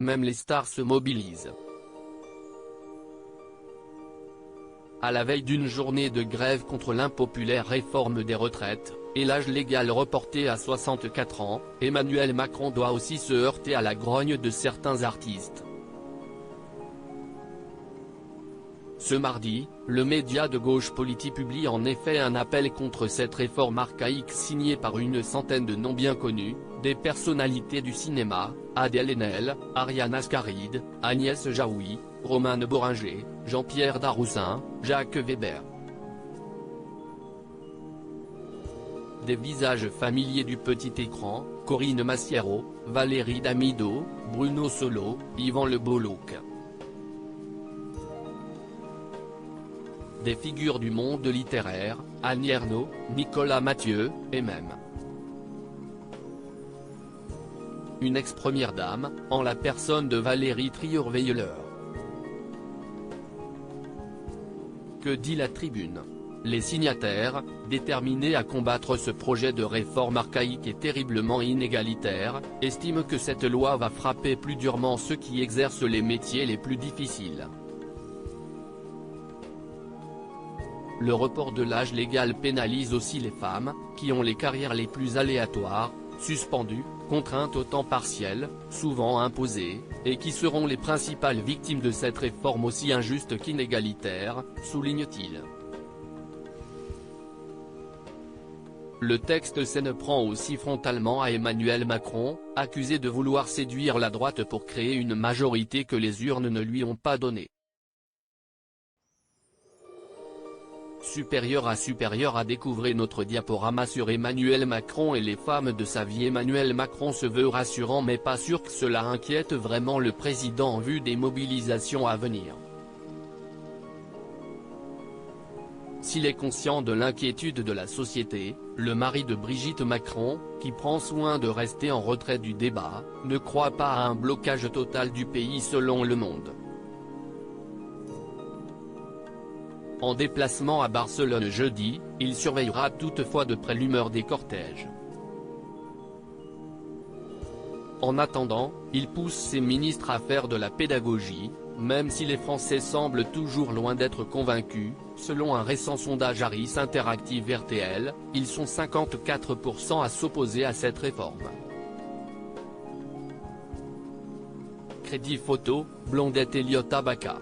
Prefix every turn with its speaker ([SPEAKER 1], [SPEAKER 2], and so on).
[SPEAKER 1] même les stars se mobilisent. À la veille d'une journée de grève contre l'impopulaire réforme des retraites, et l'âge légal reporté à 64 ans, Emmanuel Macron doit aussi se heurter à la grogne de certains artistes. Ce mardi, le média de gauche Politis publie en effet un appel contre cette réforme archaïque signée par une centaine de noms bien connus, des personnalités du cinéma, Adèle Haenel, Ariane Ascaride, Agnès Jaoui, Romain Boringer, Jean-Pierre Daroussin, Jacques Weber. Des visages familiers du petit écran, Corinne Massiero, Valérie Damido, Bruno Solo, Yvan Le Bolloc. Des figures du monde littéraire, Annie Ernaux, Nicolas Mathieu, et même une ex-première dame, en la personne de Valérie Trierweiler. Que dit la Tribune? Les signataires, déterminés à combattre ce projet de réforme archaïque et terriblement inégalitaire, estiment que cette loi va frapper plus durement ceux qui exercent les métiers les plus difficiles. Le report de l'âge légal pénalise aussi les femmes, qui ont les carrières les plus aléatoires, suspendues, contraintes au temps partiel, souvent imposées, et qui seront les principales victimes de cette réforme aussi injuste qu'inégalitaire, souligne-t-il. Le texte s'en prend aussi frontalement à Emmanuel Macron, accusé de vouloir séduire la droite pour créer une majorité que les urnes ne lui ont pas donnée. Supérieur à découvrir notre diaporama sur Emmanuel Macron et les femmes de sa vie. Emmanuel Macron se veut rassurant mais pas sûr que cela inquiète vraiment le président en vue des mobilisations à venir. S'il est conscient de l'inquiétude de la société, le mari de Brigitte Macron, qui prend soin de rester en retrait du débat, ne croit pas à un blocage total du pays selon Le Monde. En déplacement à Barcelone jeudi, il surveillera toutefois de près l'humeur des cortèges. En attendant, il pousse ses ministres à faire de la pédagogie, même si les Français semblent toujours loin d'être convaincus. Selon un récent sondage Harris Interactive RTL, ils sont 54% à s'opposer à cette réforme. Crédit photo, Blondette Elliott Abaka.